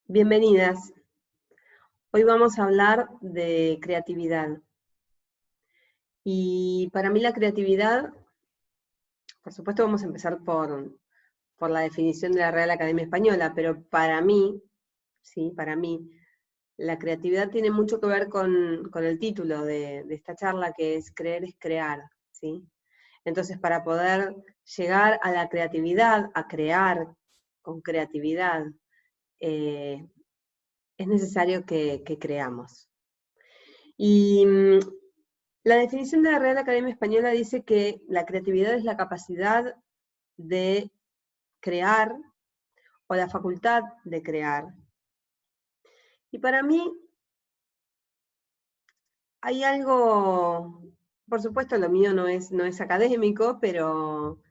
Bienvenidas. Hoy vamos a hablar de creatividad. Y para mí la creatividad, por supuesto vamos a empezar por la definición de la Real Academia Española, pero para mí, sí, para mí, la creatividad tiene mucho que ver con el título de esta charla, que es creer es crear, ¿sí? Entonces, para poder llegar a la creatividad, a crear con creatividad, es necesario que creamos. Y la definición de la Real Academia Española dice que la creatividad es la capacidad de crear o la facultad de crear. Y para mí hay algo, por supuesto lo mío no es académico, pero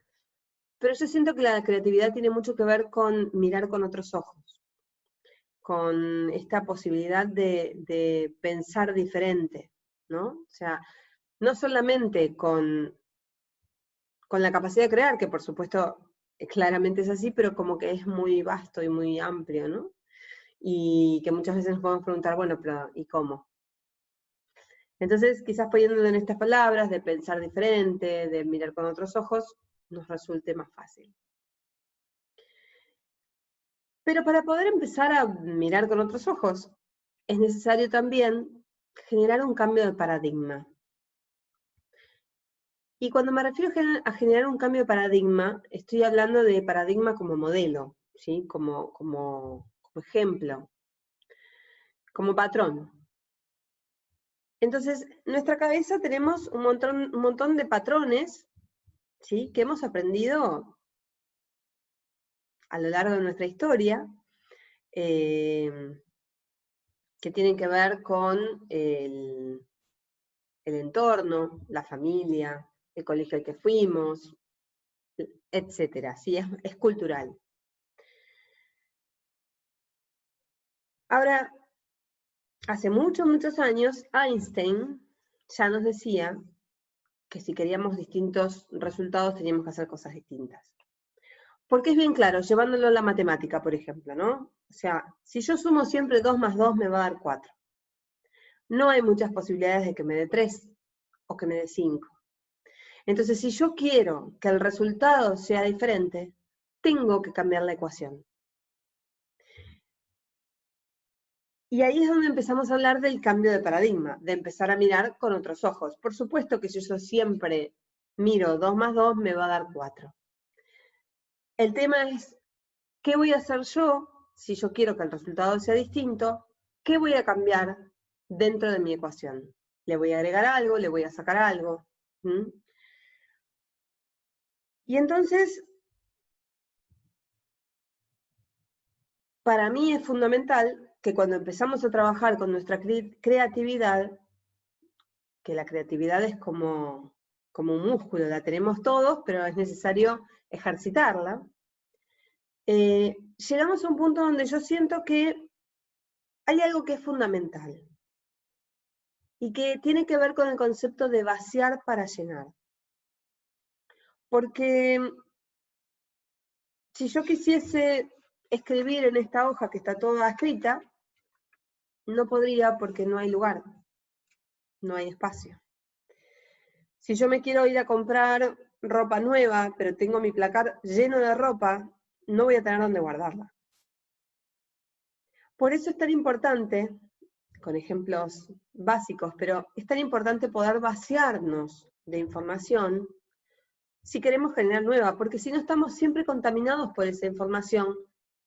yo siento que la creatividad tiene mucho que ver con mirar con otros ojos, con esta posibilidad de pensar diferente, ¿no? O sea, no solamente con la capacidad de crear, que por supuesto claramente es así, pero como que es muy vasto y muy amplio, ¿no? Y que muchas veces nos podemos preguntar, bueno, pero ¿y cómo? Entonces, quizás poniéndolo en estas palabras, de pensar diferente, de mirar con otros ojos, nos resulte más fácil. Pero para poder empezar a mirar con otros ojos, es necesario también generar un cambio de paradigma. Y cuando me refiero a generar un cambio de paradigma, estoy hablando de paradigma como modelo, ¿sí? Como ejemplo, como patrón. Entonces, en nuestra cabeza tenemos un montón de patrones, ¿sí? Que hemos aprendido a lo largo de nuestra historia, que tienen que ver con el entorno, la familia, el colegio al que fuimos, etcétera, ¿sí? Es cultural. Ahora, hace muchos años, Einstein ya nos decía que si queríamos distintos resultados teníamos que hacer cosas distintas. Porque es bien claro, llevándolo a la matemática, por ejemplo, ¿no? O sea, si yo sumo siempre 2 más 2 me va a dar 4. No hay muchas posibilidades de que me dé 3 o que me dé 5. Entonces, si yo quiero que el resultado sea diferente, tengo que cambiar la ecuación. Y ahí es donde empezamos a hablar del cambio de paradigma, de empezar a mirar con otros ojos. Por supuesto que si yo siempre miro 2 más 2 me va a dar 4. El tema es, ¿qué voy a hacer yo si yo quiero que el resultado sea distinto? ¿Qué voy a cambiar dentro de mi ecuación? ¿Le voy a agregar algo? ¿Le voy a sacar algo? ¿Mm? Y entonces, para mí es fundamental que cuando empezamos a trabajar con nuestra creatividad, que la creatividad es como un músculo, la tenemos todos, pero es necesario ejercitarla, llegamos a un punto donde yo siento que hay algo que es fundamental y que tiene que ver con el concepto de vaciar para llenar. Porque si yo quisiese escribir en esta hoja que está toda escrita, no podría porque no hay lugar, no hay espacio. Si yo me quiero ir a comprar ropa nueva, pero tengo mi placar lleno de ropa, no voy a tener dónde guardarla. Por eso es tan importante, con ejemplos básicos, pero es tan importante poder vaciarnos de información si queremos generar nueva, porque si no estamos siempre contaminados por esa información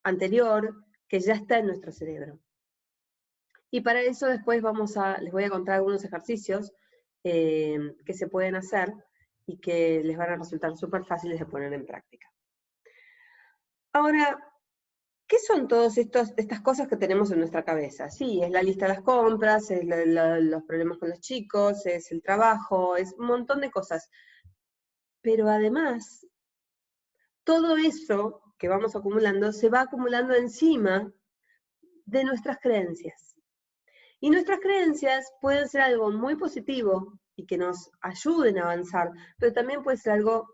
anterior que ya está en nuestro cerebro. Y para eso después les voy a contar algunos ejercicios que se pueden hacer y que les van a resultar súper fáciles de poner en práctica. Ahora, ¿qué son todas estas cosas que tenemos en nuestra cabeza? Sí, es la lista de las compras, es los problemas con los chicos, es el trabajo, es un montón de cosas. Pero además, todo eso que vamos acumulando se va acumulando encima de nuestras creencias. Y nuestras creencias pueden ser algo muy positivo y que nos ayuden a avanzar, pero también puede ser algo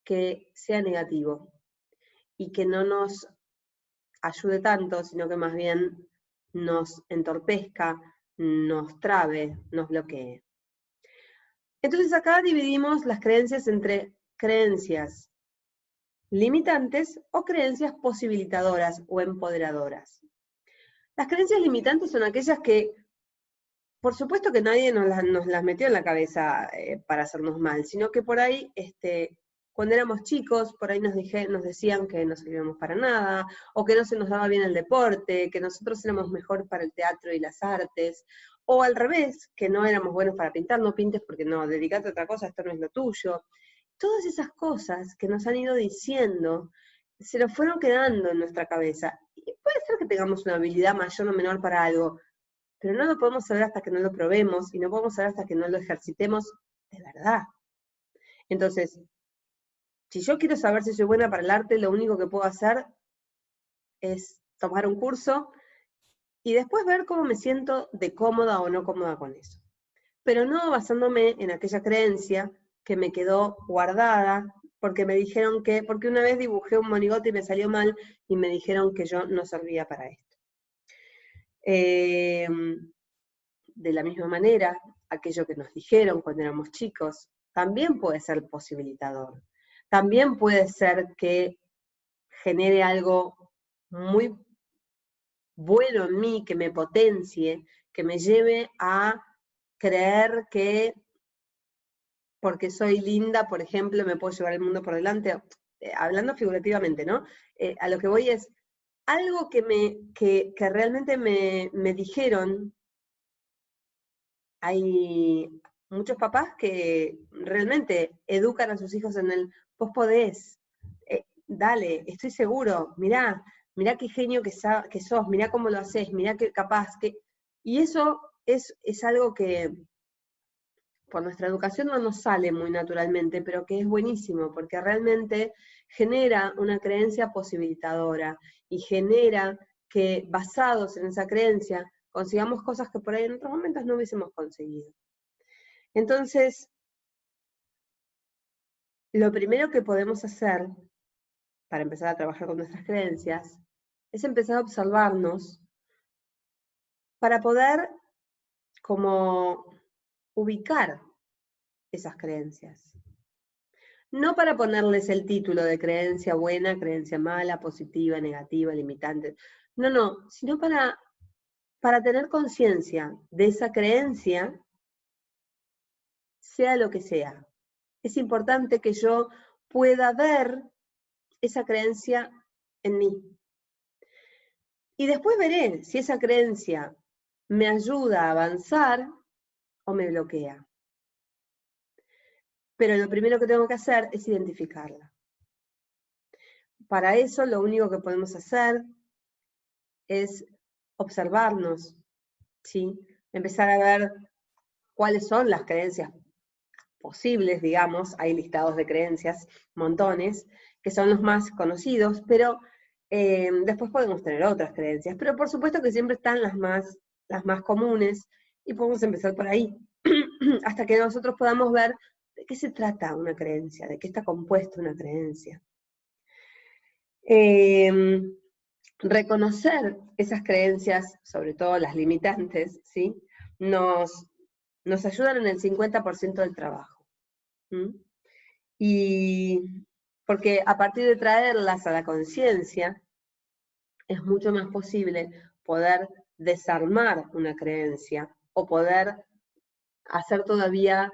que sea negativo y que no nos ayude tanto, sino que más bien nos entorpezca, nos trabe, nos bloquee. Entonces acá dividimos las creencias entre creencias limitantes o creencias posibilitadoras o empoderadoras. Las creencias limitantes son aquellas que, por supuesto que nadie nos las metió en la cabeza para hacernos mal, sino que por ahí, cuando éramos chicos, por ahí nos decían que no servíamos para nada, o que no se nos daba bien el deporte, que nosotros éramos mejor para el teatro y las artes, o al revés, que no éramos buenos para pintar, no pintes porque no, dedicate a otra cosa, esto no es lo tuyo. Todas esas cosas que nos han ido diciendo, se nos fueron quedando en nuestra cabeza. Y puede ser que tengamos una habilidad mayor o menor para algo, pero no lo podemos saber hasta que no lo probemos, y no podemos saber hasta que no lo ejercitemos de verdad. Entonces, si yo quiero saber si soy buena para el arte, lo único que puedo hacer es tomar un curso y después ver cómo me siento de cómoda o no cómoda con eso. Pero no basándome en aquella creencia que me quedó guardada, porque me dijeron porque una vez dibujé un monigote y me salió mal, y me dijeron que yo no servía para esto. De la misma manera, aquello que nos dijeron cuando éramos chicos, también puede ser posibilitador. También puede ser que genere algo muy bueno en mí, que me potencie, que me lleve a creer que porque soy linda, por ejemplo, me puedo llevar el mundo por delante, hablando figurativamente, ¿no? A lo que voy es, algo que realmente me dijeron. Hay muchos papás que realmente educan a sus hijos en el, vos podés, dale, estoy seguro, mirá qué genio que sos, mirá cómo lo haces, mirá qué capaz, y eso es algo que por nuestra educación no nos sale muy naturalmente, pero que es buenísimo, porque realmente genera una creencia posibilitadora, y genera que basados en esa creencia consigamos cosas que por ahí en otros momentos no hubiésemos conseguido. Entonces, lo primero que podemos hacer para empezar a trabajar con nuestras creencias es empezar a observarnos para poder como ubicar esas creencias. No para ponerles el título de creencia buena, creencia mala, positiva, negativa, limitante. No, sino para tener conciencia de esa creencia, sea lo que sea. Es importante que yo pueda ver esa creencia en mí. Y después veré si esa creencia me ayuda a avanzar o me bloquea. Pero lo primero que tengo que hacer es identificarla. Para eso lo único que podemos hacer es observarnos, ¿sí? Empezar a ver cuáles son las creencias posibles, digamos, hay listados de creencias, montones, que son los más conocidos, pero después podemos tener otras creencias, pero por supuesto que siempre están las más comunes, y podemos empezar por ahí, hasta que nosotros podamos ver de qué se trata una creencia, de qué está compuesta una creencia. Reconocer esas creencias, sobre todo las limitantes, ¿sí? nos ayudan en el 50% del trabajo. Y porque a partir de traerlas a la conciencia, es mucho más posible poder desarmar una creencia, o poder hacer todavía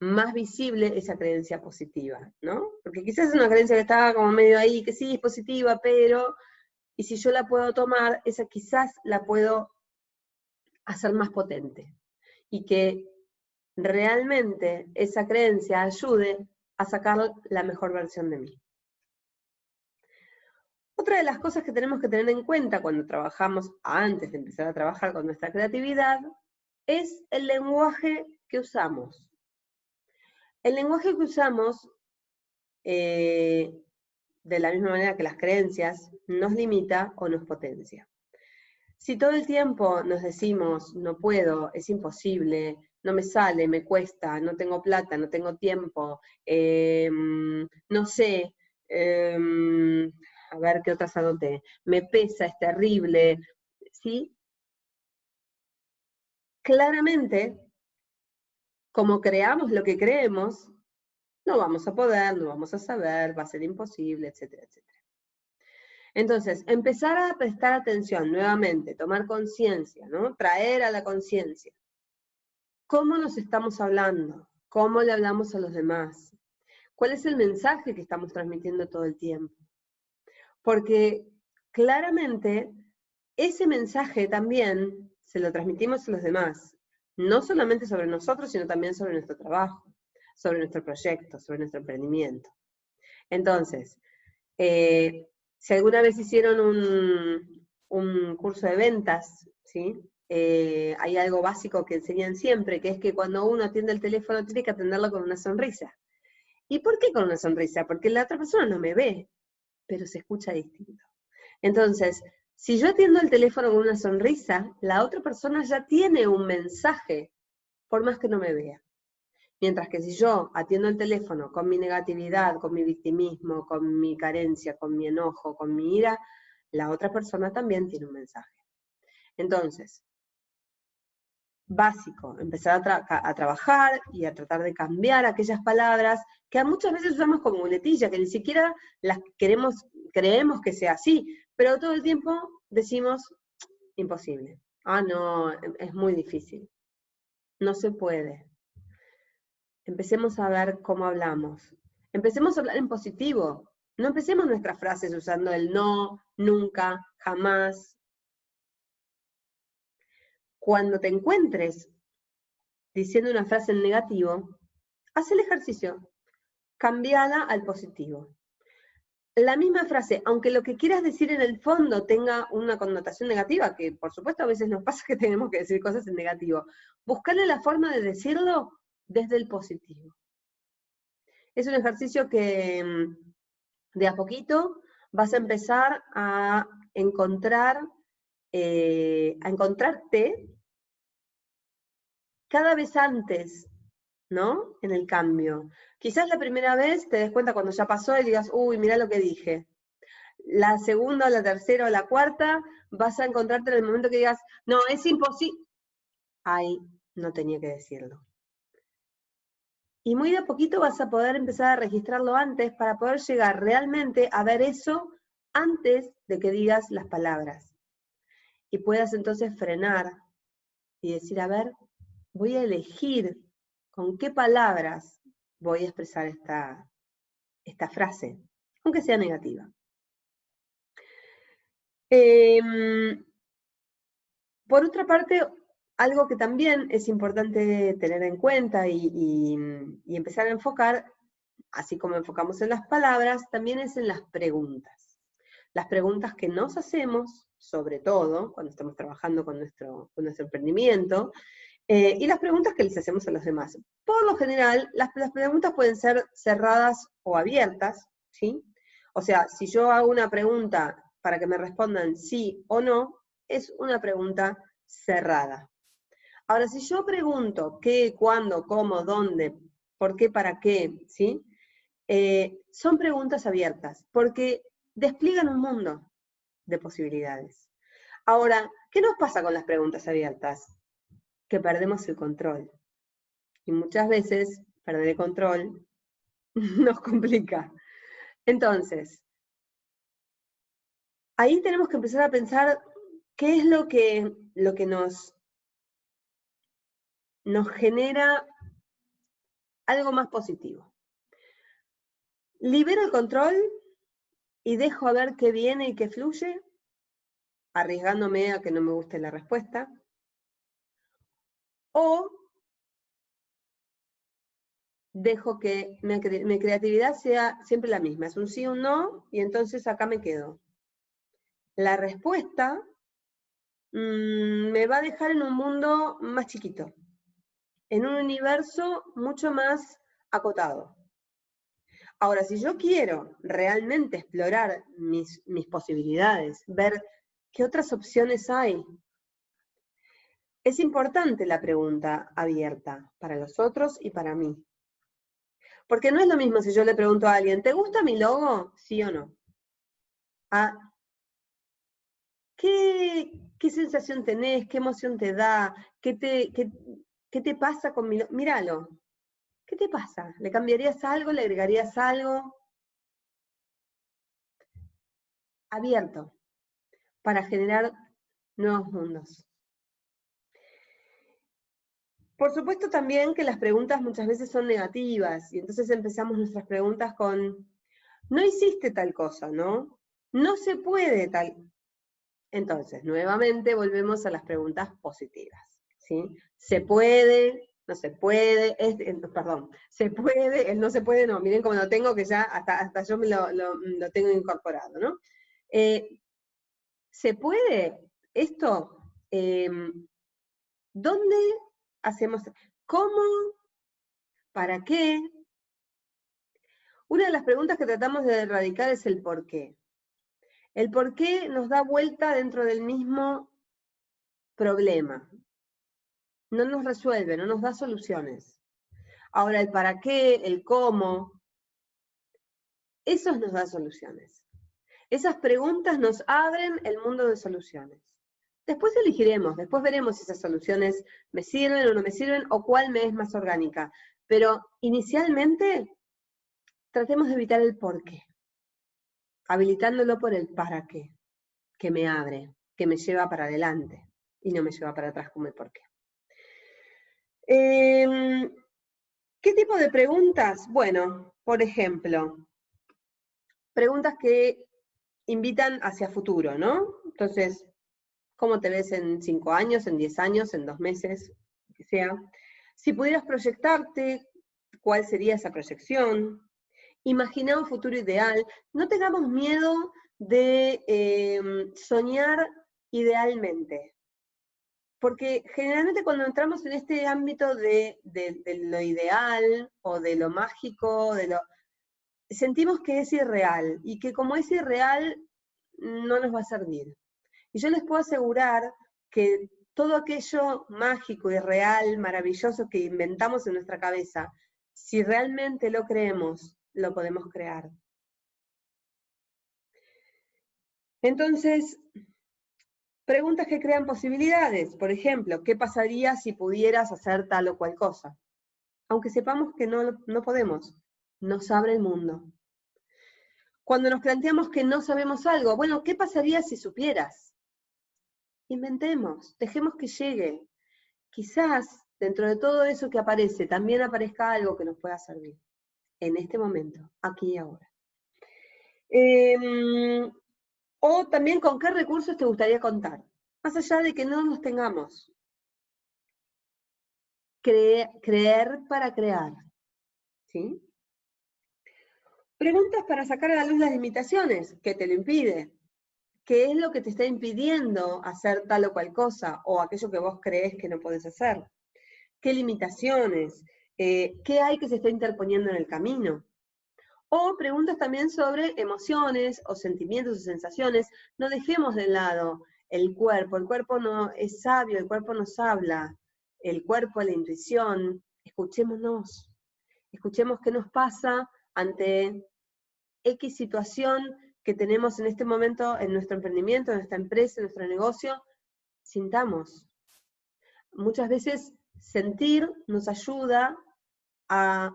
más visible esa creencia positiva, ¿no? Porque quizás es una creencia que estaba como medio ahí, que sí, es positiva, pero, y si yo la puedo tomar, esa quizás la puedo hacer más potente, y que realmente esa creencia ayude a sacar la mejor versión de mí. Otra de las cosas que tenemos que tener en cuenta cuando trabajamos, antes de empezar a trabajar con nuestra creatividad, es el lenguaje que usamos. El lenguaje que usamos, de la misma manera que las creencias, nos limita o nos potencia. Si todo el tiempo nos decimos, no puedo, es imposible, no me sale, me cuesta, no tengo plata, no tengo tiempo, no sé, a a ver qué otras anoté, me pesa, es terrible, ¿sí? Claramente, como creamos lo que creemos, no vamos a poder, no vamos a saber, va a ser imposible, etcétera, etcétera. Entonces, empezar a prestar atención nuevamente, tomar conciencia, ¿no? Traer a la conciencia. ¿Cómo nos estamos hablando? ¿Cómo le hablamos a los demás? ¿Cuál es el mensaje que estamos transmitiendo todo el tiempo? Porque claramente ese mensaje también se lo transmitimos a los demás, no solamente sobre nosotros, sino también sobre nuestro trabajo, sobre nuestro proyecto, sobre nuestro emprendimiento. Entonces, si alguna vez hicieron un curso de ventas, ¿sí? Hay algo básico que enseñan siempre, que es que cuando uno atiende el teléfono tiene que atenderlo con una sonrisa. ¿Y por qué con una sonrisa? Porque la otra persona no me ve, pero se escucha distinto. Entonces, si yo atiendo el teléfono con una sonrisa, la otra persona ya tiene un mensaje, por más que no me vea. Mientras que si yo atiendo el teléfono con mi negatividad, con mi victimismo, con mi carencia, con mi enojo, con mi ira, la otra persona también tiene un mensaje. Entonces, básico, empezar a trabajar y a tratar de cambiar aquellas palabras que muchas veces usamos como muletilla, que ni siquiera las creemos que sea así, pero todo el tiempo decimos, imposible. Ah, no, es muy difícil. No se puede. Empecemos a ver cómo hablamos. Empecemos a hablar en positivo. No empecemos nuestras frases usando el no, nunca, jamás. Cuando te encuentres diciendo una frase en negativo, haz el ejercicio. Cambiala al positivo. La misma frase, aunque lo que quieras decir en el fondo tenga una connotación negativa, que por supuesto a veces nos pasa que tenemos que decir cosas en negativo, buscarle la forma de decirlo desde el positivo. Es un ejercicio que de a poquito vas a empezar a encontrarte cada vez antes, ¿no? En el cambio. Quizás la primera vez te des cuenta cuando ya pasó y digas, uy, mirá lo que dije. La segunda, o la tercera, o la cuarta, vas a encontrarte en el momento que digas, no, es imposible. Ay, no tenía que decirlo. Y muy de a poquito vas a poder empezar a registrarlo antes para poder llegar realmente a ver eso antes de que digas las palabras. Y puedas entonces frenar y decir, a ver, voy a elegir con qué palabras voy a expresar esta frase, aunque sea negativa. Por otra parte, algo que también es importante tener en cuenta y empezar a enfocar, así como enfocamos en las palabras, también es en las preguntas. Las preguntas que nos hacemos, sobre todo cuando estamos trabajando con nuestro emprendimiento, y las preguntas que les hacemos a los demás. Por lo general, las preguntas pueden ser cerradas o abiertas, ¿sí? O sea, si yo hago una pregunta para que me respondan sí o no, es una pregunta cerrada. Ahora, si yo pregunto qué, cuándo, cómo, dónde, por qué, para qué, ¿sí? Son preguntas abiertas, porque despliegan un mundo de posibilidades. Ahora, ¿qué nos pasa con las preguntas abiertas? Que perdemos el control. Y muchas veces perder el control nos complica. Entonces, ahí tenemos que empezar a pensar qué es lo que nos genera algo más positivo. Libero el control y dejo a ver qué viene y qué fluye, arriesgándome a que no me guste la respuesta. O dejo que mi creatividad sea siempre la misma, es un sí o un no, y entonces acá me quedo. La respuesta me va a dejar en un mundo más chiquito, en un universo mucho más acotado. Ahora, si yo quiero realmente explorar mis posibilidades, ver qué otras opciones hay, es importante la pregunta abierta para los otros y para mí. Porque no es lo mismo si yo le pregunto a alguien, ¿te gusta mi logo? ¿Sí o no? a qué sensación tenés, qué emoción te da, qué te pasa con mi... Míralo, ¿qué te pasa? ¿Le cambiarías algo? ¿Le agregarías algo? Abierto, para generar nuevos mundos. Por supuesto también que las preguntas muchas veces son negativas, y entonces empezamos nuestras preguntas con, no hiciste tal cosa, ¿no? No se puede tal. Entonces, nuevamente volvemos a las preguntas positivas, ¿sí? Se puede, no se puede, perdón, se puede, el no se puede, no, miren cómo lo tengo que ya, hasta yo me lo tengo incorporado, ¿no? ¿Se puede esto? ¿Dónde hacemos? ¿Cómo? ¿Para qué? Una de las preguntas que tratamos de erradicar es el por qué. El por qué nos da vuelta dentro del mismo problema. No nos resuelve, no nos da soluciones. Ahora, el para qué, el cómo, eso nos da soluciones. Esas preguntas nos abren el mundo de soluciones. Después elegiremos, después veremos si esas soluciones me sirven o no me sirven, o cuál me es más orgánica. Pero inicialmente, tratemos de evitar el por qué, habilitándolo por el para qué, que me abre, que me lleva para adelante, y no me lleva para atrás como el por qué. ¿Qué tipo de preguntas? Bueno, por ejemplo, preguntas que invitan hacia futuro, ¿no? Entonces, ¿cómo te ves en 5 años, en 10 años, en 2 meses, lo que sea? Si pudieras proyectarte, ¿cuál sería esa proyección? Imagina un futuro ideal. No tengamos miedo de soñar idealmente. Porque generalmente cuando entramos en este ámbito de lo ideal o de lo mágico, sentimos que es irreal y que como es irreal no nos va a servir. Y yo les puedo asegurar que todo aquello mágico, irreal, maravilloso que inventamos en nuestra cabeza, si realmente lo creemos, lo podemos crear. Entonces, preguntas que crean posibilidades. Por ejemplo, ¿qué pasaría si pudieras hacer tal o cual cosa? Aunque sepamos que no podemos, nos abre el mundo. Cuando nos planteamos que no sabemos algo, bueno, ¿qué pasaría si supieras? Inventemos, dejemos que llegue. Quizás dentro de todo eso que aparece, también aparezca algo que nos pueda servir. En este momento, aquí y ahora. O también con qué recursos te gustaría contar. Más allá de que no los tengamos. Creer para crear. ¿Sí? Preguntas para sacar a la luz las limitaciones. ¿Qué te lo impide? ¿Qué es lo que te está impidiendo hacer tal o cual cosa? O aquello que vos crees que no podés hacer. ¿Qué limitaciones? ¿Qué hay que se está interponiendo en el camino? O preguntas también sobre emociones o sentimientos o sensaciones. No dejemos de lado el cuerpo no es sabio, el cuerpo nos habla, el cuerpo, la intuición. Escuchémonos, escuchemos qué nos pasa ante X situación que tenemos en este momento en nuestro emprendimiento, en nuestra empresa, en nuestro negocio. Sintamos. Muchas veces sentir nos ayuda a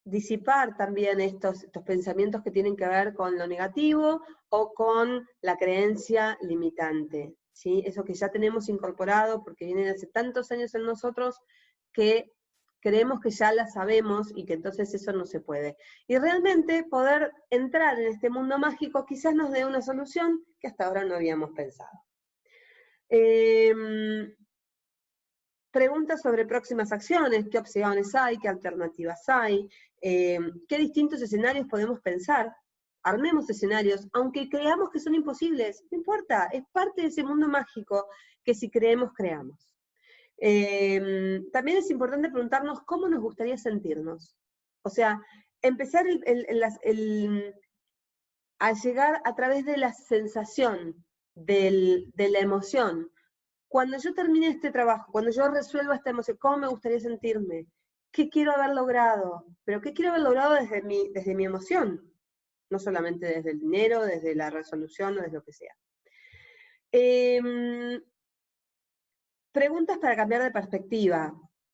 disipar también estos pensamientos que tienen que ver con lo negativo o con la creencia limitante, ¿sí? Eso que ya tenemos incorporado porque viene hace tantos años en nosotros que creemos que ya la sabemos y que entonces eso no se puede. Y realmente poder entrar en este mundo mágico quizás nos dé una solución que hasta ahora no habíamos pensado. Preguntas sobre próximas acciones, qué opciones hay, qué alternativas hay, qué distintos escenarios podemos pensar. Armemos escenarios, aunque creamos que son imposibles, no importa, es parte de ese mundo mágico que si creemos, creamos. También es importante preguntarnos cómo nos gustaría sentirnos. O sea, empezar a llegar a través de la sensación, de la emoción. Cuando yo termine este trabajo, cuando yo resuelva esta emoción, ¿cómo me gustaría sentirme? ¿Qué quiero haber logrado? Pero ¿qué quiero haber logrado desde mi emoción? no solamente desde el dinero, desde la resolución o desde lo que sea. Preguntas para cambiar de perspectiva.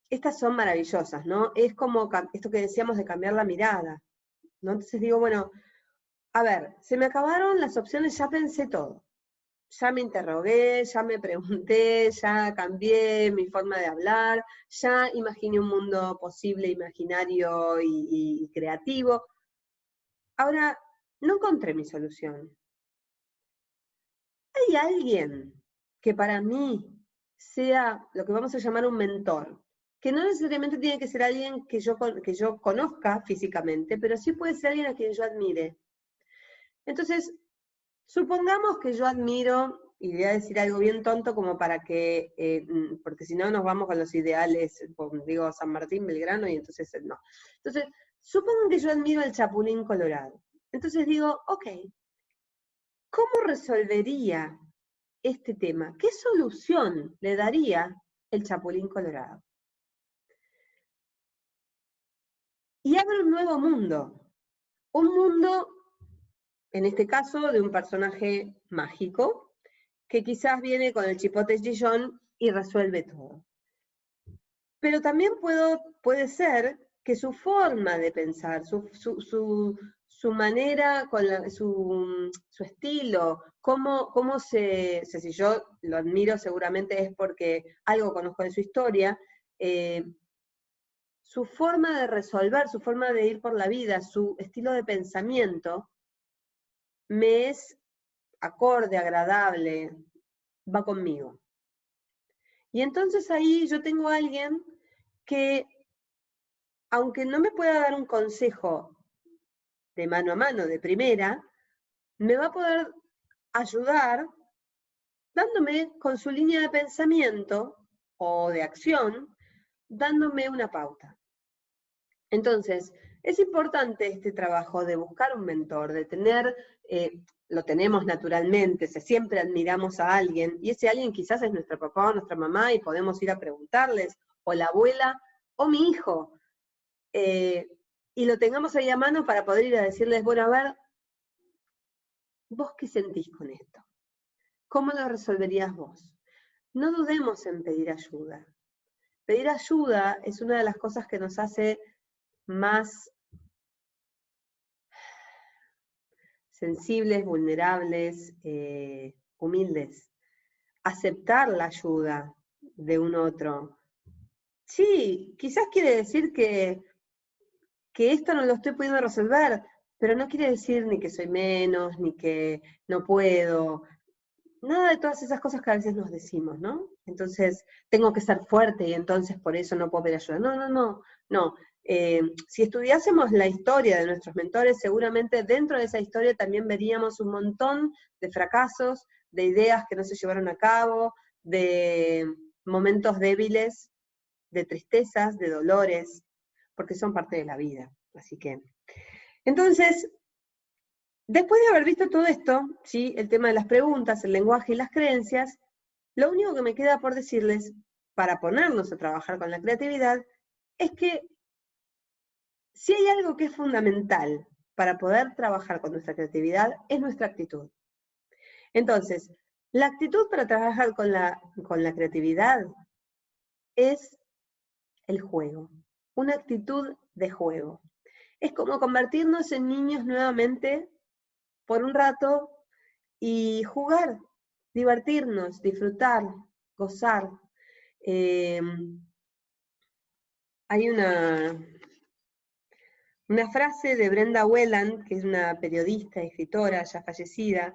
Estas son maravillosas, ¿no? Es como esto que decíamos de cambiar la mirada, ¿no? Entonces digo, bueno, a ver, se me acabaron las opciones, ya pensé todo. Ya me interrogué, ya me pregunté, ya cambié mi forma de hablar, ya imaginé un mundo posible, imaginario y creativo. Ahora, no encontré mi solución. ¿Hay alguien que para mí sea lo que vamos a llamar un mentor? Que no necesariamente tiene que ser alguien que yo conozca físicamente, pero sí puede ser alguien a quien yo admire. Entonces, supongamos que yo admiro, y voy a decir algo bien tonto como para que, porque si no nos vamos con los ideales, digo San Martín, Belgrano, y entonces no. Entonces, supongo que yo admiro al Chapulín Colorado. Entonces digo, ok, ¿cómo resolvería este tema? ¿Qué solución le daría el Chapulín Colorado? Y abre un nuevo mundo. Un mundo, en este caso, de un personaje mágico, que quizás viene con el chipote chillón y resuelve todo. Pero también puede ser que su forma de pensar, su manera, su estilo, si yo lo admiro seguramente es porque algo conozco de su historia, su forma de resolver, su forma de ir por la vida, su estilo de pensamiento, me es acorde, agradable, va conmigo. Y entonces ahí yo tengo a alguien que, aunque no me pueda dar un consejo de mano a mano, de primera, me va a poder ayudar dándome con su línea de pensamiento o de acción, dándome una pauta. Entonces, es importante este trabajo de buscar un mentor, de tener, lo tenemos naturalmente, siempre admiramos a alguien, y ese alguien quizás es nuestro papá o nuestra mamá, y podemos ir a preguntarles, o la abuela, o mi hijo, y lo tengamos ahí a mano para poder ir a decirles, bueno, a ver, ¿vos qué sentís con esto? ¿Cómo lo resolverías vos? No dudemos en pedir ayuda. Pedir ayuda es una de las cosas que nos hace más sensibles, vulnerables, humildes. Aceptar la ayuda de un otro. Sí, quizás quiere decir que esto no lo estoy pudiendo resolver, pero no quiere decir ni que soy menos, ni que no puedo. Nada de todas esas cosas que a veces nos decimos, ¿no? Entonces, tengo que ser fuerte y entonces por eso no puedo pedir ayuda. No. Si estudiásemos la historia de nuestros mentores, seguramente dentro de esa historia también veríamos un montón de fracasos, de ideas que no se llevaron a cabo, de momentos débiles, de tristezas, de dolores, porque son parte de la vida. Así que, entonces, después de haber visto todo esto, ¿sí? El tema de las preguntas, el lenguaje y las creencias, lo único que me queda por decirles, para ponernos a trabajar con la creatividad, es que si hay algo que es fundamental para poder trabajar con nuestra creatividad, es nuestra actitud. Entonces, la actitud para trabajar con la creatividad es el juego, una actitud de juego. Es como convertirnos en niños nuevamente por un rato y jugar, divertirnos, disfrutar, gozar. Hay una frase de Brenda Welland, que es una periodista, escritora ya fallecida,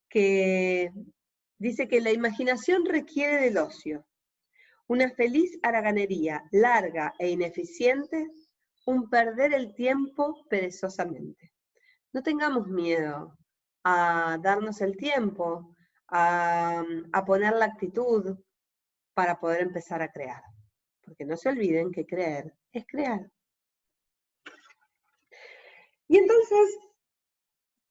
que dice que la imaginación requiere del ocio, una feliz haraganería larga e ineficiente, un perder el tiempo perezosamente. No tengamos miedo a darnos el tiempo, a poner la actitud para poder empezar a crear. Porque no se olviden que creer es crear. Y entonces,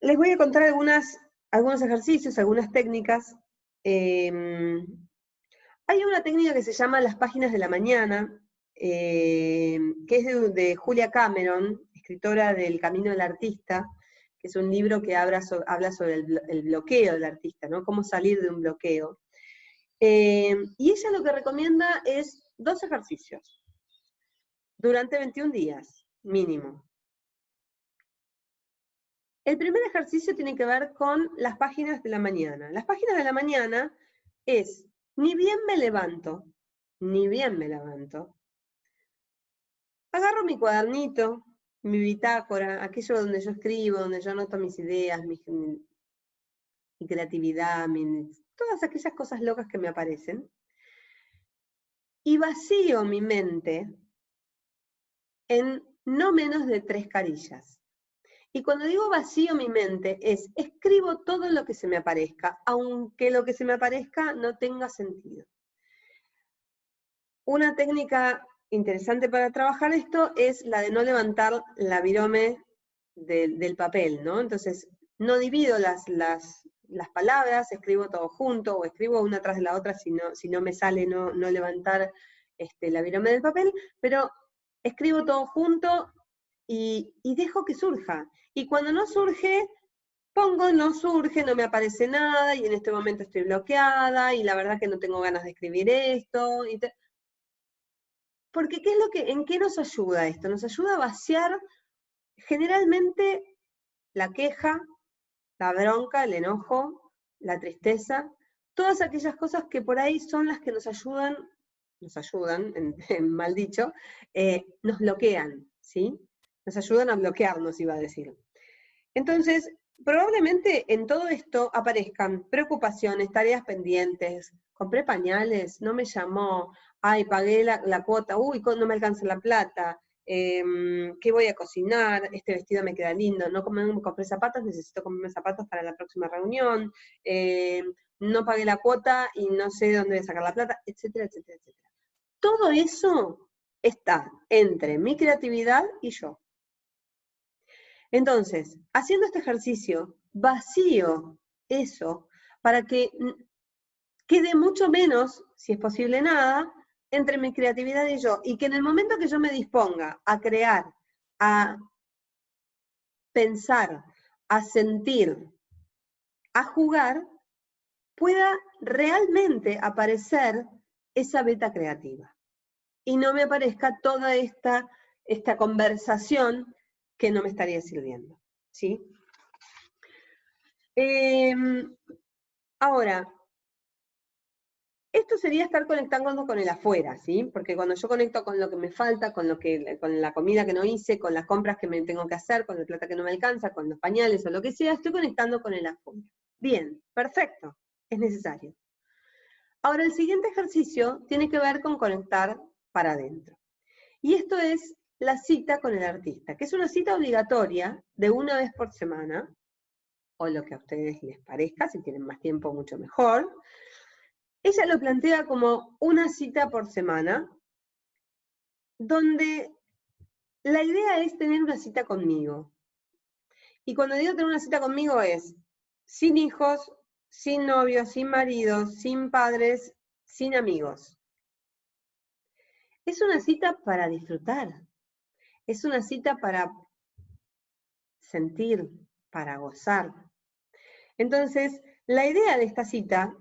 les voy a contar algunos ejercicios, algunas técnicas. Hay una técnica que se llama las páginas de la mañana, que es de Julia Cameron, escritora del Camino del Artista, que es un libro que habla sobre el bloqueo del artista, ¿no? Cómo salir de un bloqueo. Y ella lo que recomienda es 2 ejercicios, durante 21 días, mínimo. El primer ejercicio tiene que ver con las páginas de la mañana. Las páginas de la mañana es, ni bien me levanto, agarro mi cuadernito, mi bitácora, aquello donde yo escribo, donde yo anoto mis ideas, mi creatividad, todas aquellas cosas locas que me aparecen, y vacío mi mente en no menos de 3 carillas. Y cuando digo vacío mi mente, escribo todo lo que se me aparezca, aunque lo que se me aparezca no tenga sentido. Una técnica interesante para trabajar esto es la de no levantar la virome del papel, ¿no? Entonces, no divido las palabras, escribo todo junto, o escribo una tras de la otra, si no me sale no levantar la virome del papel, pero escribo todo junto y dejo que surja. Y cuando no surge, pongo no surge, no me aparece nada, y en este momento estoy bloqueada, y la verdad que no tengo ganas de escribir esto. Porque ¿en qué nos ayuda esto? Nos ayuda a vaciar generalmente la queja, la bronca, el enojo, la tristeza, todas aquellas cosas que por ahí son las que nos ayudan, mal dicho, nos bloquean, ¿sí? Nos ayudan a bloquearnos, iba a decir. Entonces, probablemente en todo esto aparezcan preocupaciones, tareas pendientes, compré pañales, no me llamó, ay, pagué la cuota, uy, no me alcanza la plata, ¿qué voy a cocinar? Este vestido me queda lindo, no compré zapatos, necesito comprarme zapatos para la próxima reunión, no pagué la cuota y no sé de dónde voy a sacar la plata, etcétera, etcétera, etcétera. Todo eso está entre mi creatividad y yo. Entonces, haciendo este ejercicio, vacío eso para que quede mucho menos, si es posible nada, entre mi creatividad y yo, y que en el momento que yo me disponga a crear, a pensar, a sentir, a jugar, pueda realmente aparecer esa beta creativa. Y no me aparezca toda esta conversación que no me estaría sirviendo, ¿sí? Ahora, esto sería estar conectando con el afuera, ¿sí? Porque cuando yo conecto con lo que me falta, con la comida que no hice, con las compras que me tengo que hacer, con la plata que no me alcanza, con los pañales o lo que sea, estoy conectando con el afuera. Bien, perfecto, es necesario. Ahora, el siguiente ejercicio tiene que ver con conectar para adentro. Y esto es la cita con el artista, que es una cita obligatoria de 1 vez por semana, o lo que a ustedes les parezca, si tienen más tiempo mucho mejor. Ella lo plantea como una cita por semana, donde la idea es tener una cita conmigo. Y cuando digo tener una cita conmigo es sin hijos, sin novios, sin maridos, sin padres, sin amigos. Es una cita para disfrutar. Es una cita para sentir, para gozar. Entonces, la idea de esta cita,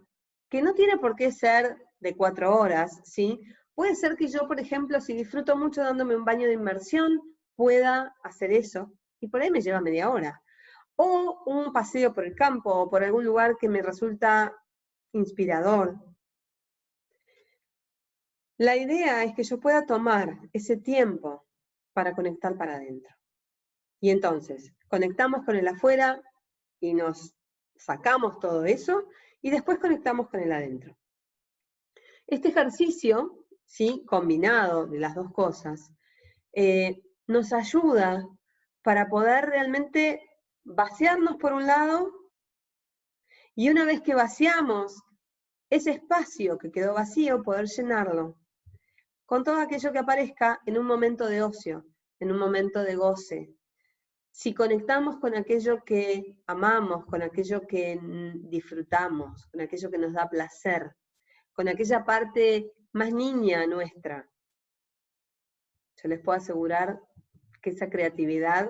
que no tiene por qué ser de 4 horas, ¿sí? Puede ser que yo, por ejemplo, si disfruto mucho dándome un baño de inmersión, pueda hacer eso, y por ahí me lleva media hora. O un paseo por el campo, o por algún lugar que me resulta inspirador. La idea es que yo pueda tomar ese tiempo para conectar para adentro. Y entonces, conectamos con el afuera y nos sacamos todo eso, y después conectamos con el adentro. Este ejercicio, ¿sí?, combinado de las dos cosas, nos ayuda para poder realmente vaciarnos por un lado, y una vez que vaciamos ese espacio que quedó vacío, poder llenarlo con todo aquello que aparezca en un momento de ocio, en un momento de goce. Si conectamos con aquello que amamos, con aquello que disfrutamos, con aquello que nos da placer, con aquella parte más niña nuestra, yo les puedo asegurar que esa creatividad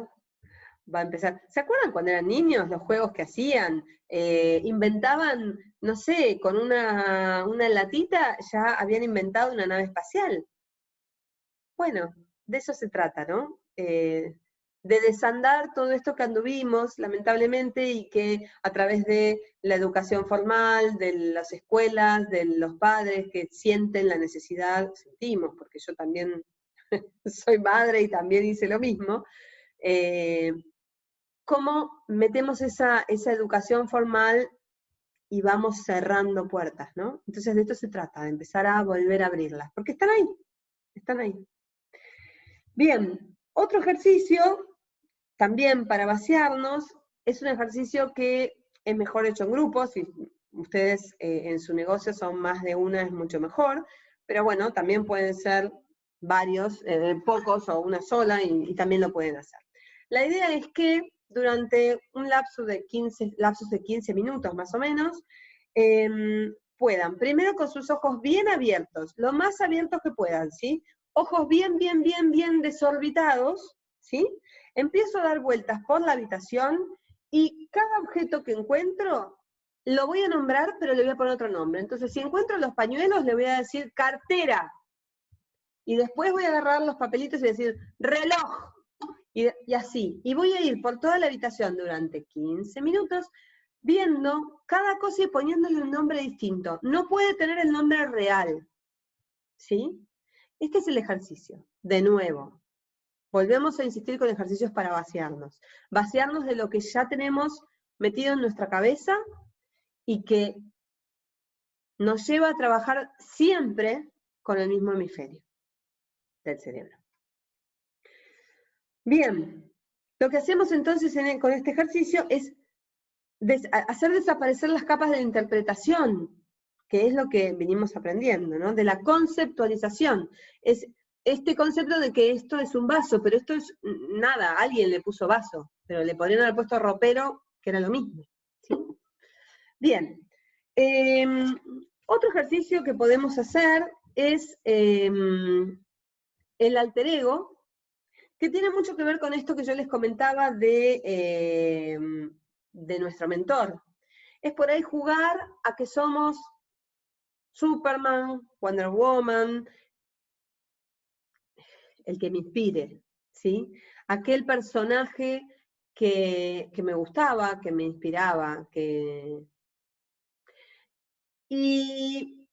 va a empezar. ¿Se acuerdan cuando eran niños los juegos que hacían? Inventaban, no sé, con una latita ya habían inventado una nave espacial. Bueno, de eso se trata, ¿no? De desandar todo esto que anduvimos, lamentablemente, y que a través de la educación formal, de las escuelas, de los padres que sienten la necesidad, sentimos, porque yo también soy madre y también hice lo mismo, cómo metemos esa educación formal y vamos cerrando puertas, ¿no? Entonces de esto se trata, de empezar a volver a abrirlas, porque están ahí, están ahí. Bien, otro ejercicio, también para vaciarnos, es un ejercicio que es mejor hecho en grupos, si ustedes en su negocio son más de una es mucho mejor, pero bueno, también pueden ser varios, pocos o una sola, y también lo pueden hacer. La idea es que durante un lapso de 15 minutos más o menos, puedan, primero con sus ojos bien abiertos, lo más abiertos que puedan, ¿sí? Ojos bien desorbitados, ¿sí? Empiezo a dar vueltas por la habitación y cada objeto que encuentro lo voy a nombrar, pero le voy a poner otro nombre. Entonces, si encuentro los pañuelos, le voy a decir cartera. Y después voy a agarrar los papelitos y decir reloj. Y así. Y voy a ir por toda la habitación durante 15 minutos viendo cada cosa y poniéndole un nombre distinto. No puede tener el nombre real. ¿Sí? Este es el ejercicio. De nuevo, volvemos a insistir con ejercicios para vaciarnos. Vaciarnos de lo que ya tenemos metido en nuestra cabeza y que nos lleva a trabajar siempre con el mismo hemisferio del cerebro. Bien, lo que hacemos entonces con este ejercicio es hacer desaparecer las capas de la interpretación, que es lo que venimos aprendiendo, ¿no? De la conceptualización. Es este concepto de que esto es un vaso, pero esto es nada, alguien le puso vaso, pero le podrían haber puesto ropero, que era lo mismo. ¿Sí? Bien. Otro ejercicio que podemos hacer es el alter ego, que tiene mucho que ver con esto que yo les comentaba de nuestro mentor. Es por ahí jugar a que somos Superman, Wonder Woman, el que me inspire, ¿sí? Aquel personaje que me gustaba, que me inspiraba, y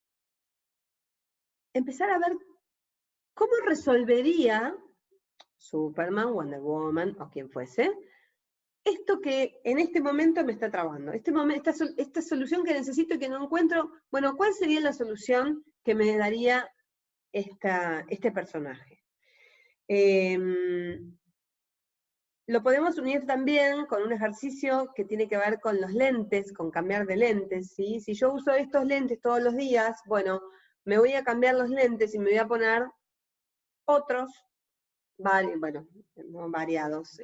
empezar a ver cómo resolvería Superman, Wonder Woman o quien fuese, esto que en este momento me está trabando, esta solución que necesito y que no encuentro, bueno, ¿cuál sería la solución que me daría este personaje? Lo podemos unir también con un ejercicio que tiene que ver con los lentes, con cambiar de lentes, ¿sí? Si yo uso estos lentes todos los días, bueno, me voy a cambiar los lentes y me voy a poner otros, bueno, no variados,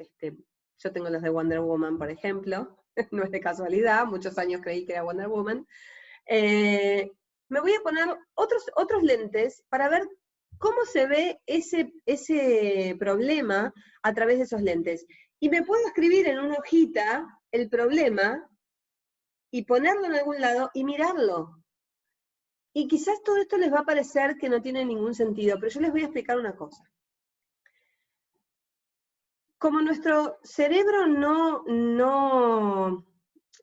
yo tengo los de Wonder Woman, por ejemplo, no es de casualidad, muchos años creí que era Wonder Woman. Me voy a poner otros lentes para ver cómo se ve ese problema a través de esos lentes. Y me puedo escribir en una hojita el problema y ponerlo en algún lado y mirarlo. Y quizás todo esto les va a parecer que no tiene ningún sentido, pero yo les voy a explicar una cosa. Como nuestro cerebro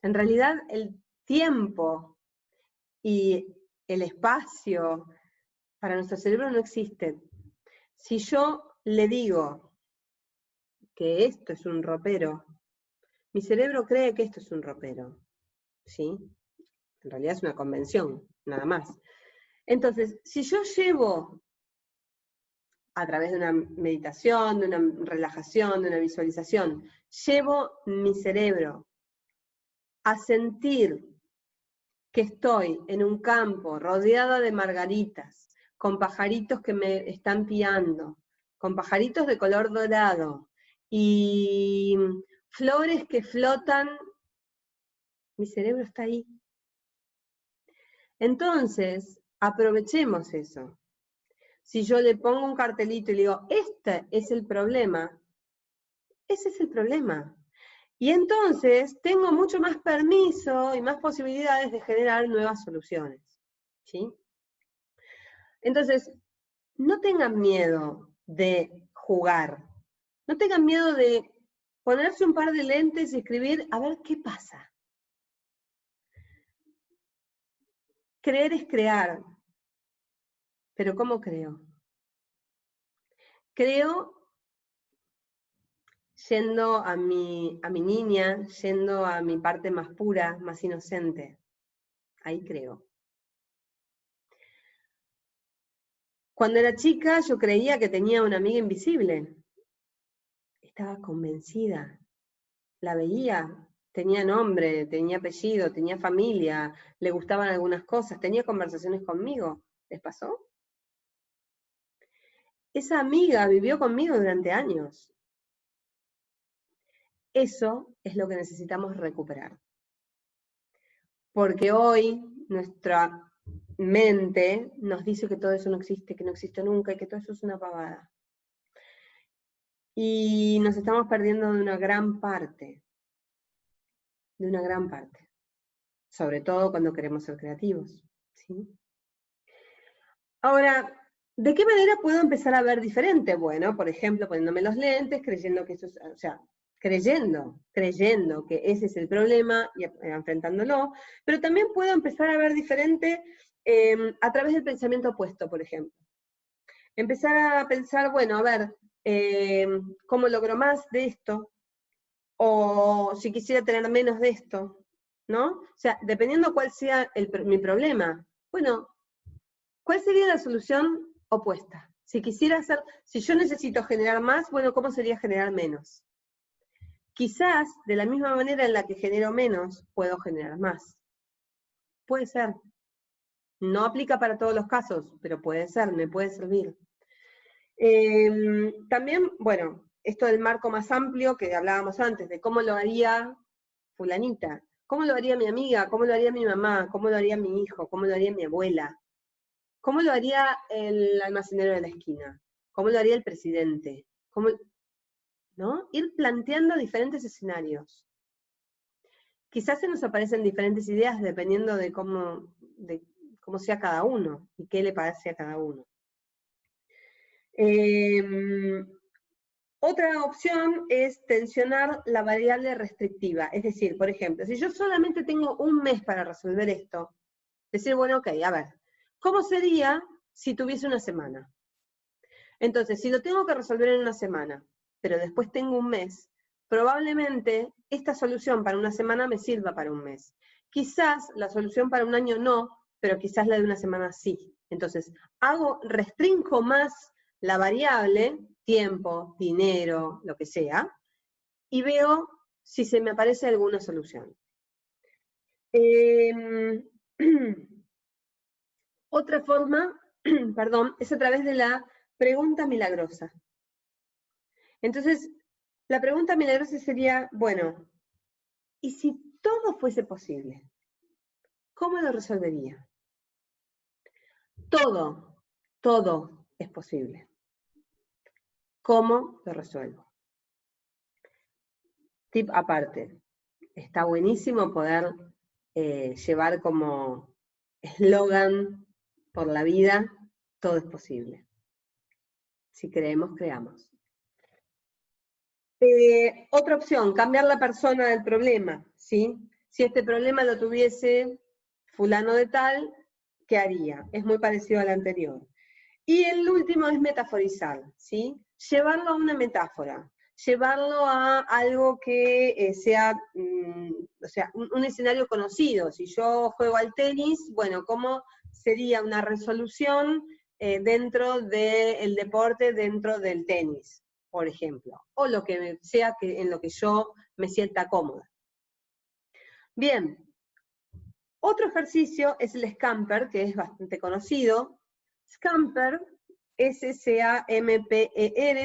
en realidad el tiempo y el espacio para nuestro cerebro no existen. Si yo le digo que esto es un ropero, mi cerebro cree que esto es un ropero, ¿sí? En realidad es una convención, nada más. Entonces, si yo llevo a través de una meditación, de una relajación, de una visualización, llevo mi cerebro a sentir que estoy en un campo rodeada de margaritas, con pajaritos que me están piando, con pajaritos de color dorado, y flores que flotan, mi cerebro está ahí. Entonces, aprovechemos eso. Si yo le pongo un cartelito y le digo, este es el problema, Ese es el problema. Y entonces tengo mucho más permiso y más posibilidades de generar nuevas soluciones, ¿sí? Entonces, no tengan miedo de jugar, no tengan miedo de ponerse un par de lentes y escribir a ver qué pasa. Creer es crear, pero ¿cómo creo? Creo yendo a mi niña, yendo a mi parte más pura, más inocente. Ahí creo. Cuando era chica yo creía que tenía una amiga invisible. Estaba convencida. La veía, tenía nombre, tenía apellido, tenía familia, le gustaban algunas cosas, tenía conversaciones conmigo. ¿Les pasó? Esa amiga vivió conmigo durante años. Eso es lo que necesitamos recuperar. Porque hoy nuestra mente nos dice que todo eso no existe, que no existe nunca y que todo eso es una pavada. Y nos estamos perdiendo de una gran parte. De una gran parte. Sobre todo cuando queremos ser creativos, ¿sí? Ahora, ¿de qué manera puedo empezar a ver diferente? Bueno, por ejemplo, poniéndome los lentes, creyendo que eso es, o sea, creyendo que ese es el problema y enfrentándolo, pero también puedo empezar a ver diferente a través del pensamiento opuesto, por ejemplo. Empezar a pensar, bueno, a ver, ¿cómo logro más de esto? O si quisiera tener menos de esto, ¿no? O sea, dependiendo cuál sea mi problema, bueno, ¿cuál sería la solución opuesta? Si quisiera hacer, si yo necesito generar más, bueno, ¿cómo sería generar menos? Quizás, de la misma manera en la que genero menos, puedo generar más. Puede ser. No aplica para todos los casos, pero puede ser, me puede servir. También, bueno, esto del marco más amplio que hablábamos antes, de cómo lo haría fulanita, cómo lo haría mi amiga, cómo lo haría mi mamá, cómo lo haría mi hijo, cómo lo haría mi abuela, cómo lo haría el almacenero de la esquina, cómo lo haría el presidente, cómo, ¿no? Ir planteando diferentes escenarios. Quizás se nos aparecen diferentes ideas dependiendo de cómo sea cada uno y qué le parece a cada uno. Otra opción es tensionar la variable restrictiva. Es decir, por ejemplo, si yo solamente tengo un mes para resolver esto, decir, bueno, ok, a ver, ¿cómo sería si tuviese una semana? Entonces, si lo tengo que resolver en una semana, pero después tengo un mes, probablemente esta solución para una semana me sirva para un mes. Quizás la solución para un año no, pero quizás la de una semana sí. Entonces, restringo más la variable, tiempo, dinero, lo que sea, y veo si se me aparece alguna solución. Otra forma, perdón, es a través de la pregunta milagrosa. Entonces, la pregunta milagrosa sería, bueno, ¿y si todo fuese posible? ¿Cómo lo resolvería? Todo es posible. ¿Cómo lo resuelvo? Tip aparte, está buenísimo poder llevar como eslogan por la vida, todo es posible. Si creemos, creamos. Otra opción, cambiar la persona del problema, ¿sí? Si este problema lo tuviese fulano de tal, ¿qué haría? Es muy parecido al anterior. Y el último es metaforizar, ¿sí? Llevarlo a una metáfora, llevarlo a algo que sea, o sea, un escenario conocido. Si yo juego al tenis, bueno, ¿cómo sería una resolución dentro del deporte, dentro del tenis, por ejemplo? O lo que sea en lo que yo me sienta cómoda. Bien, otro ejercicio es el Scamper, que es bastante conocido. Scamper, S-C-A-M-P-E-R,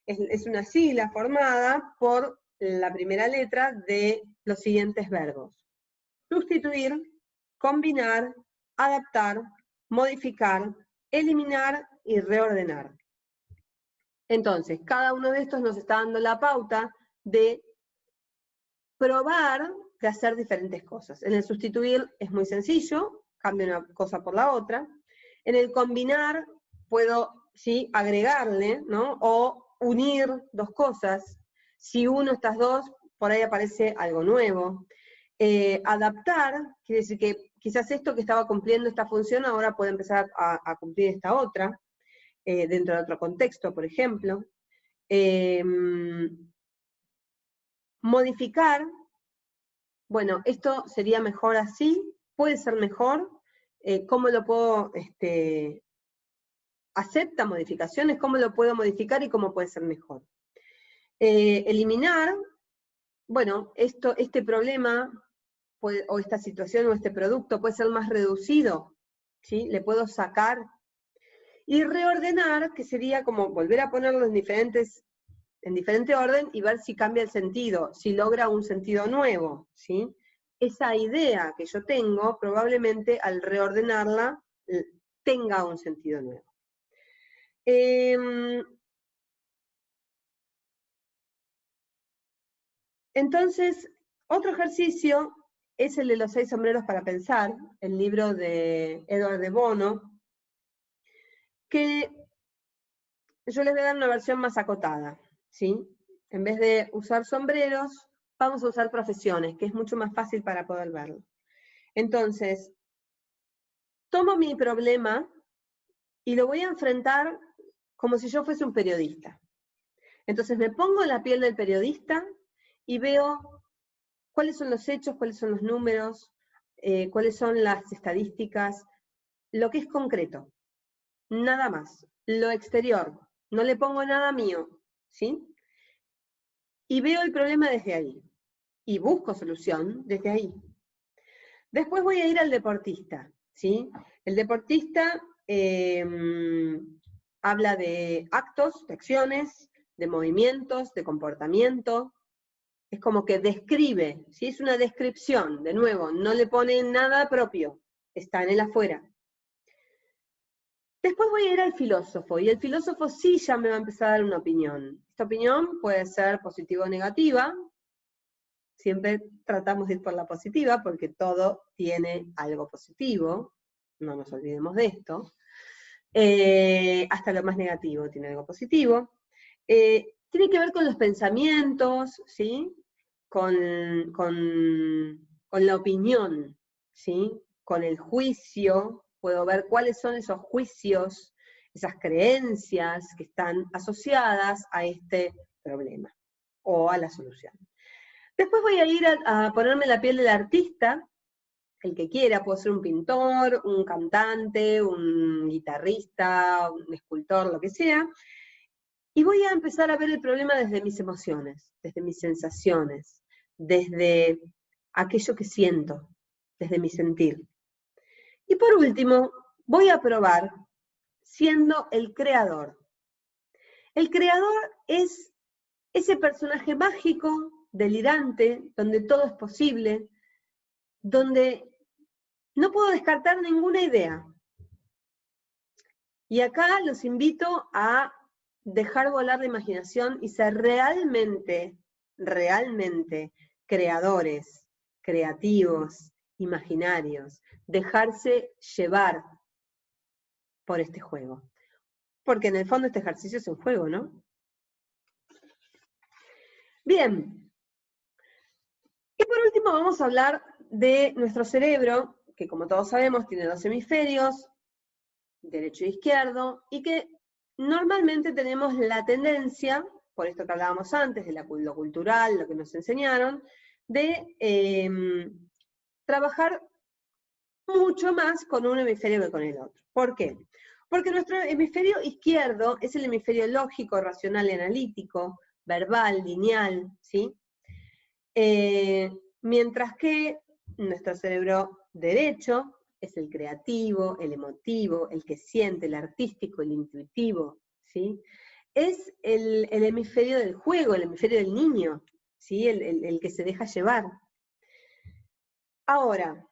es una sigla formada por la primera letra de los siguientes verbos: sustituir, combinar, adaptar, modificar, eliminar y reordenar. Entonces, cada uno de estos nos está dando la pauta de probar de hacer diferentes cosas. En el sustituir es muy sencillo, cambio una cosa por la otra. En el combinar puedo, ¿sí?, agregarle, ¿no?, o unir dos cosas. Si uno estas dos, por ahí aparece algo nuevo. Adaptar, quiere decir que quizás esto que estaba cumpliendo esta función ahora puede empezar a cumplir esta otra, dentro de otro contexto, por ejemplo. Modificar, bueno, esto sería mejor así, puede ser mejor, ¿cómo lo puedo, acepta modificaciones, cómo lo puedo modificar y cómo puede ser mejor? Eliminar, bueno, este problema, o esta situación, o este producto puede ser más reducido, ¿sí? Le puedo sacar. Y reordenar, que sería como volver a ponerlo en diferente orden y ver si cambia el sentido, si logra un sentido nuevo, ¿sí? Esa idea que yo tengo, probablemente al reordenarla, tenga un sentido nuevo. Entonces, otro ejercicio es el de los 6 sombreros para pensar, el libro de Edward de Bono, que yo les voy a dar una versión más acotada, ¿sí? En vez de usar sombreros, vamos a usar profesiones, que es mucho más fácil para poder verlo. Entonces, tomo mi problema y lo voy a enfrentar como si yo fuese un periodista. Entonces me pongo en la piel del periodista y veo cuáles son los hechos, cuáles son los números, cuáles son las estadísticas, lo que es concreto, nada más. Lo exterior, no le pongo nada mío, ¿sí? Y veo el problema desde ahí, y busco solución desde ahí. Después voy a ir al deportista, ¿sí? El deportista habla de actos, de acciones, de movimientos, de comportamiento. Es como que describe, ¿sí? Es una descripción, de nuevo, no le pone nada propio, está en el afuera. Después voy a ir al filósofo, y el filósofo sí ya me va a empezar a dar una opinión. Esta opinión puede ser positiva o negativa, siempre tratamos de ir por la positiva, porque todo tiene algo positivo, no nos olvidemos de esto. Hasta lo más negativo tiene algo positivo. Tiene que ver con los pensamientos, ¿sí? Con la opinión, ¿sí? Con el juicio, puedo ver cuáles son esos juicios, esas creencias que están asociadas a este problema, o a la solución. Después voy a ir a ponerme la piel del artista, el que quiera, puede ser un pintor, un cantante, un guitarrista, un escultor, lo que sea, y voy a empezar a ver el problema desde mis emociones, desde mis sensaciones, desde aquello que siento, desde mi sentir. Y por último, voy a probar siendo el creador. El creador es ese personaje mágico, delirante, donde todo es posible, donde no puedo descartar ninguna idea. Y acá los invito a dejar volar la imaginación y ser realmente creadores, creativos, imaginarios, dejarse llevar por este juego. Porque en el fondo este ejercicio es un juego, ¿no? Bien. Y por último vamos a hablar de nuestro cerebro, que como todos sabemos tiene 2 hemisferios, derecho e izquierdo, y que normalmente tenemos la tendencia, por esto que hablábamos antes, de lo cultural, lo que nos enseñaron, de trabajar mucho más con un hemisferio que con el otro. ¿Por qué? Porque nuestro hemisferio izquierdo es el hemisferio lógico, racional y analítico, verbal, lineal, ¿sí? Mientras que nuestro cerebro derecho es el creativo, el emotivo, el que siente, el artístico, el intuitivo, ¿sí? Es el hemisferio del juego, el hemisferio del niño, ¿sí? El que se deja llevar. Ahora,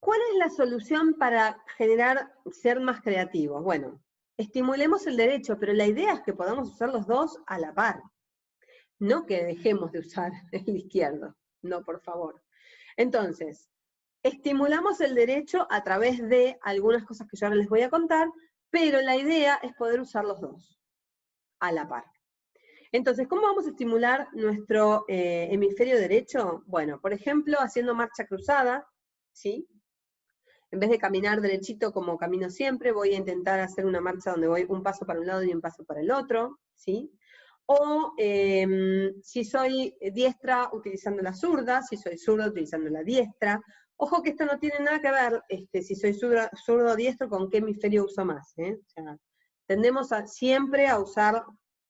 ¿cuál es la solución para ser más creativos? Bueno, estimulemos el derecho, pero la idea es que podamos usar los dos a la par. No que dejemos de usar el izquierdo, no, por favor. Entonces, estimulamos el derecho a través de algunas cosas que yo ahora les voy a contar, pero la idea es poder usar los dos a la par. Entonces, ¿cómo vamos a estimular nuestro hemisferio derecho? Bueno, por ejemplo, haciendo marcha cruzada, ¿sí? En vez de caminar derechito como camino siempre, voy a intentar hacer una marcha donde voy un paso para un lado y un paso para el otro, ¿sí? O si soy diestra, utilizando la zurda, si soy zurda, utilizando la diestra. Ojo que esto no tiene nada que ver, si soy zurdo o diestro, con qué hemisferio uso más. O sea, tendemos siempre a usar,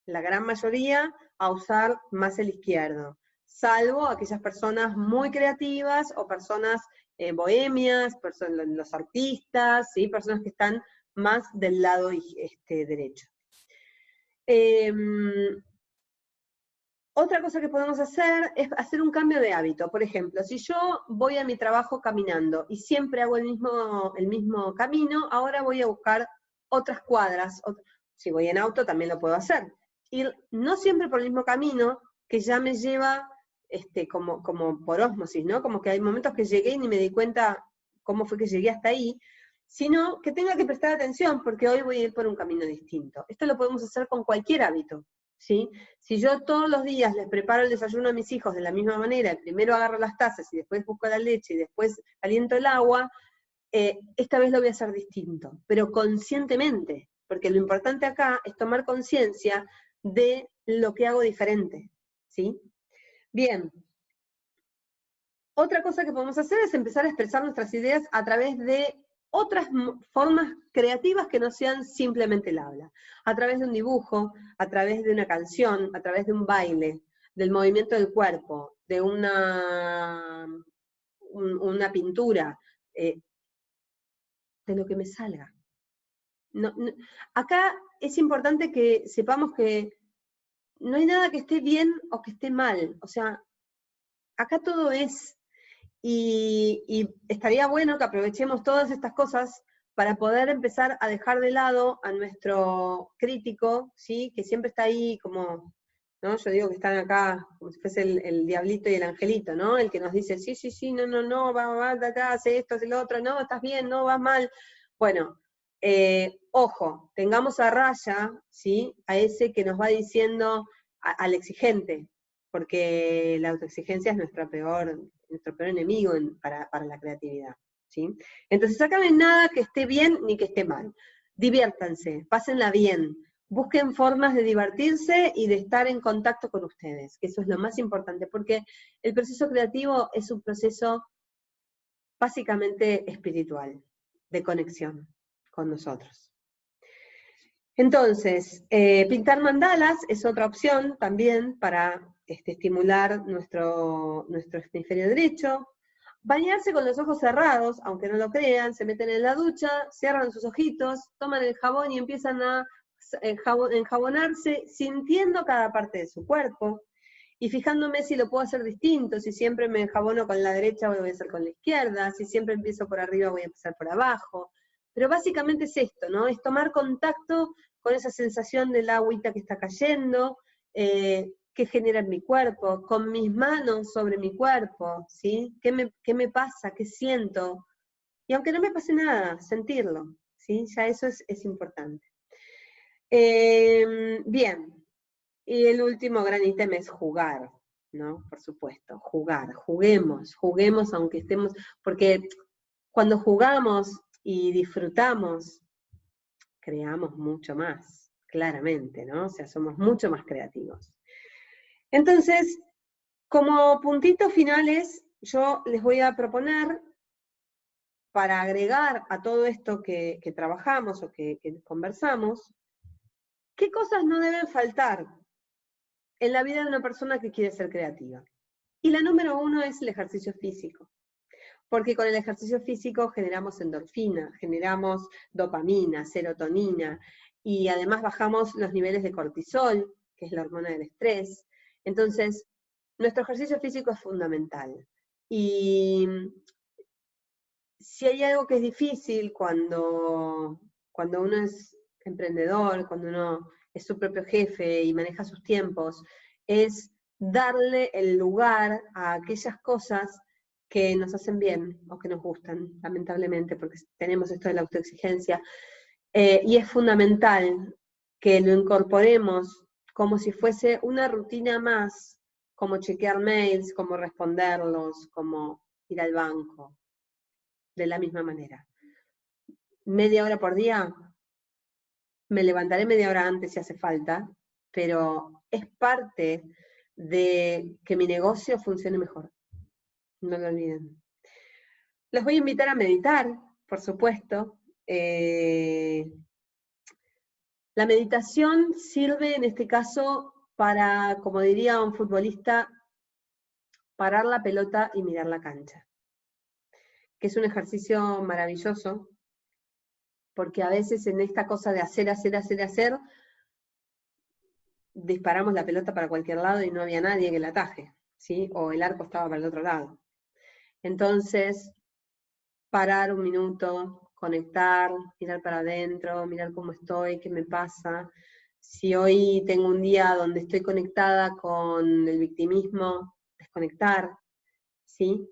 la gran mayoría, a usar más el izquierdo, salvo aquellas personas muy creativas o personas bohemias, los artistas, ¿sí? Personas que están más del lado derecho. Otra cosa que podemos hacer es hacer un cambio de hábito. Por ejemplo, si yo voy a mi trabajo caminando y siempre hago el mismo camino, ahora voy a buscar otras cuadras. Si voy en auto también lo puedo hacer. Ir no siempre por el mismo camino, que ya me lleva como por ósmosis, ¿no? Como que hay momentos que llegué y ni me di cuenta cómo fue que llegué hasta ahí, sino que tenga que prestar atención porque hoy voy a ir por un camino distinto. Esto lo podemos hacer con cualquier hábito, ¿sí? Si yo todos los días les preparo el desayuno a mis hijos de la misma manera, primero agarro las tazas y después busco la leche y después caliento el agua, esta vez lo voy a hacer distinto, pero conscientemente, porque lo importante acá es tomar conciencia de lo que hago diferente, ¿sí? Bien. Otra cosa que podemos hacer es empezar a expresar nuestras ideas a través de otras formas creativas que no sean simplemente el habla. A través de un dibujo, a través de una canción, a través de un baile, del movimiento del cuerpo, de una pintura, de lo que me salga. Acá es importante que sepamos que no hay nada que esté bien o que esté mal. O sea, acá todo es. Y estaría bueno que aprovechemos todas estas cosas para poder empezar a dejar de lado a nuestro crítico, ¿sí? Que siempre está ahí como, ¿no? Yo digo que están acá como si fuese el diablito y el angelito, ¿no? El que nos dice, sí, no, va, hace esto, hace lo otro, no, estás bien, no, vas mal. Bueno, ojo, tengamos a raya, ¿sí? A ese que nos va diciendo, al exigente, porque la autoexigencia es nuestro peor enemigo para la creatividad, ¿sí? Entonces acá no hay nada que esté bien ni que esté mal. Diviértanse, pásenla bien, busquen formas de divertirse y de estar en contacto con ustedes, que eso es lo más importante, porque el proceso creativo es un proceso básicamente espiritual, de conexión con nosotros. Entonces, pintar mandalas es otra opción también para estimular nuestro hemisferio derecho. Bañarse con los ojos cerrados, aunque no lo crean, se meten en la ducha, cierran sus ojitos, toman el jabón y empiezan a enjabonarse sintiendo cada parte de su cuerpo y fijándome si lo puedo hacer distinto, si siempre me enjabono con la derecha voy a hacer con la izquierda, si siempre empiezo por arriba voy a empezar por abajo. Pero básicamente es esto, ¿no? Es tomar contacto con esa sensación del agüita que está cayendo, qué genera en mi cuerpo, con mis manos sobre mi cuerpo, ¿sí? ¿Qué me pasa? ¿Qué siento? Y aunque no me pase nada, sentirlo, ¿sí? Ya eso es importante. Bien, y el último gran ítem es jugar, ¿no? Por supuesto, jugar, juguemos aunque estemos, porque cuando jugamos y disfrutamos, creamos mucho más, claramente, ¿no? O sea, somos mucho más creativos. Entonces, como puntitos finales, yo les voy a proponer, para agregar a todo esto que trabajamos o que conversamos, ¿qué cosas no deben faltar en la vida de una persona que quiere ser creativa? Y la número 1 es el ejercicio físico. Porque con el ejercicio físico generamos endorfina, generamos dopamina, serotonina, y además bajamos los niveles de cortisol, que es la hormona del estrés. Entonces, nuestro ejercicio físico es fundamental. Y si hay algo que es difícil cuando uno es emprendedor, cuando uno es su propio jefe y maneja sus tiempos, es darle el lugar a aquellas cosas que nos hacen bien o que nos gustan, lamentablemente, porque tenemos esto de la autoexigencia. Y es fundamental que lo incorporemos como si fuese una rutina más, como chequear mails, como responderlos, como ir al banco, de la misma manera. Media hora por día, me levantaré media hora antes si hace falta, pero es parte de que mi negocio funcione mejor. No lo olviden. Los voy a invitar a meditar, por supuesto. La meditación sirve en este caso para, como diría un futbolista, parar la pelota y mirar la cancha. Que es un ejercicio maravilloso, porque a veces en esta cosa de hacer, disparamos la pelota para cualquier lado y no había nadie que la ataje, ¿sí? O el arco estaba para el otro lado. Entonces, parar un minuto, conectar, mirar para adentro, mirar cómo estoy, qué me pasa. Si hoy tengo un día donde estoy conectada con el victimismo, desconectar, ¿sí?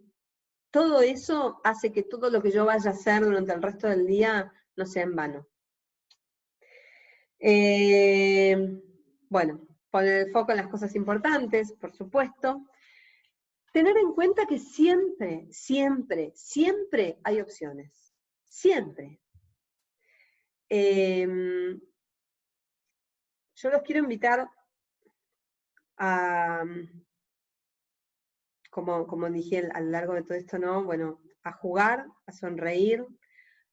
Todo eso hace que todo lo que yo vaya a hacer durante el resto del día no sea en vano. Bueno, poner el foco en las cosas importantes, por supuesto. Tener en cuenta que siempre, siempre, siempre hay opciones. Siempre. Yo los quiero invitar a, como dije a lo largo de todo esto, ¿no? Bueno, a jugar, a sonreír,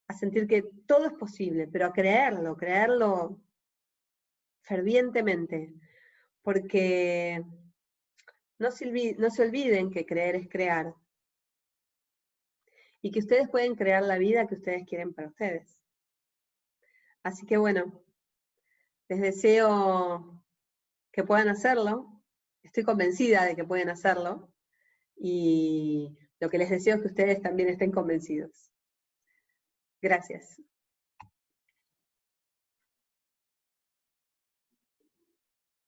a sentir que todo es posible, pero a creerlo fervientemente, porque no se olviden que creer es crear, y que ustedes pueden crear la vida que ustedes quieren para ustedes. Así que bueno, les deseo que puedan hacerlo, estoy convencida de que pueden hacerlo, y lo que les deseo es que ustedes también estén convencidos. Gracias.